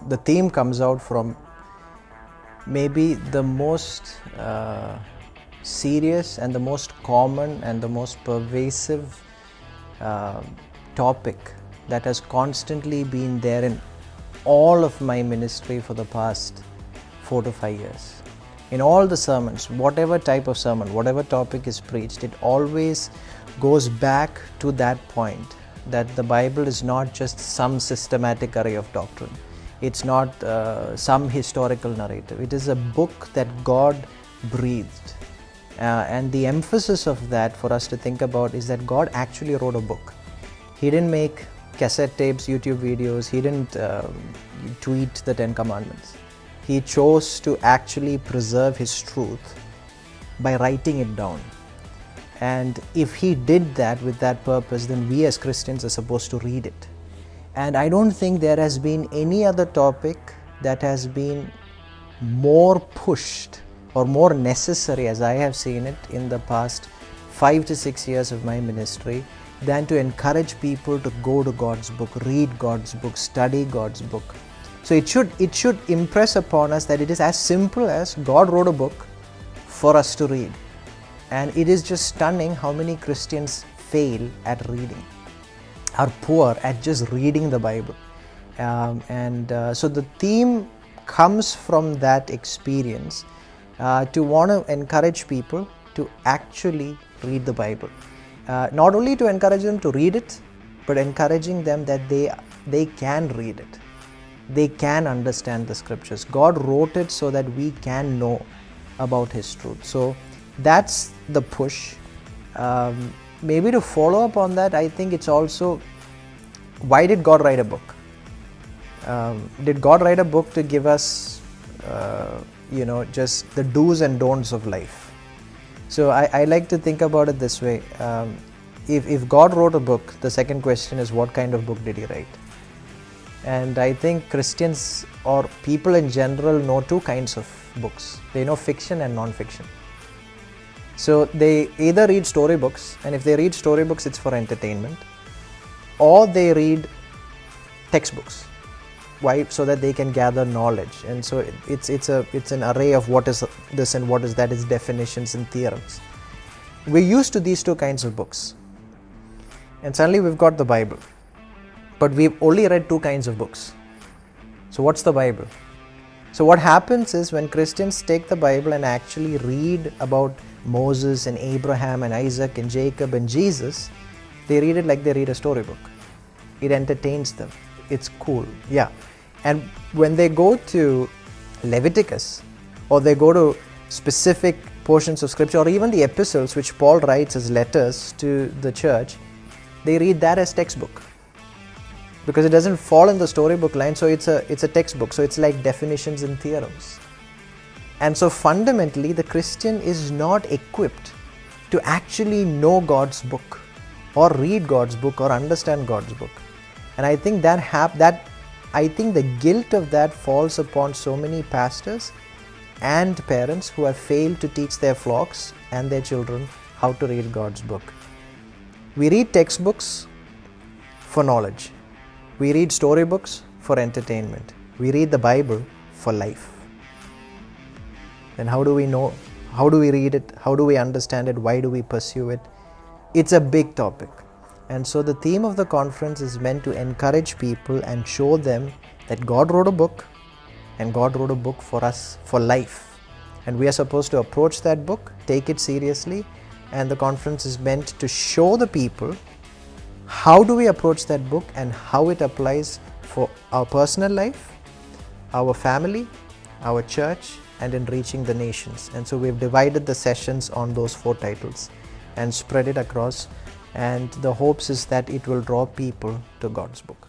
The theme comes out from maybe the most serious and the most common and the most pervasive topic that has constantly been there in all of my ministry for the past 4 to 5 years. In all the sermons, whatever type of sermon, whatever topic is preached, it always goes back to that point, that the Bible is not just some systematic array of doctrine. It's not some historical narrative. It is a book that God breathed. And the emphasis of that for us to think about is that God actually wrote a book. He didn't make cassette tapes, YouTube videos. He didn't tweet the 10 Commandments. He chose to actually preserve His truth by writing it down. And if He did that with that purpose, then we as Christians are supposed to read it. And I don't think there has been any other topic that has been more pushed or more necessary, as I have seen it in the past 5 to 6 years of my ministry, than to encourage people to go to God's book, read God's book, study God's book. So it should impress upon us that it is as simple as God wrote a book for us to read. And it is just stunning how many Christians fail at reading, are poor at just reading the Bible. So the theme comes from that experience to want to encourage people to actually read the Bible. Not only to encourage them to read it, but encouraging them that they can read it. They can understand the scriptures. God wrote it so that we can know about His truth. So that's the push. Maybe to follow up on that, I think it's also, why did God write a book? Did God write a book to give us, just the do's and don'ts of life? So I like to think about it this way. If God wrote a book, the second question is, what kind of book did He write? And I think Christians or people in general know two kinds of books. They know fiction and non-fiction. So they either read storybooks, and if they read storybooks, it's for entertainment, or they read textbooks. Why? So that they can gather knowledge. And so it's an array of what is this and what is that, is definitions and theorems. We're used to these two kinds of books. And suddenly we've got the Bible. But we've only read two kinds of books. So what's the Bible? So what happens is, when Christians take the Bible and actually read about Moses and Abraham and Isaac and Jacob and Jesus, they read it like they read a storybook. It entertains them. It's cool. Yeah. And when they go to Leviticus, or they go to specific portions of scripture, or even the epistles which Paul writes as letters to the church, they read that as textbook, because it doesn't fall in the storybook line. So it's a textbook. So it's like definitions and theorems. And so fundamentally, the Christian is not equipped to actually know God's book, or read God's book, or understand God's book. And I think I think the guilt of that falls upon so many pastors and parents who have failed to teach their flocks and their children how to read God's book. We read textbooks for knowledge. We read storybooks for entertainment. We read the Bible for life. Then how do we know? How do we read it? How do we understand it? Why do we pursue it? It's a big topic. And so the theme of the conference is meant to encourage people and show them that God wrote a book, and God wrote a book for us for life. And we are supposed to approach that book, take it seriously, and the conference is meant to show the people how do we approach that book and how it applies for our personal life, our family, our church, and in reaching the nations. And so we've divided the sessions on those 4 titles and spread it across. And the hopes is that it will draw people to God's book.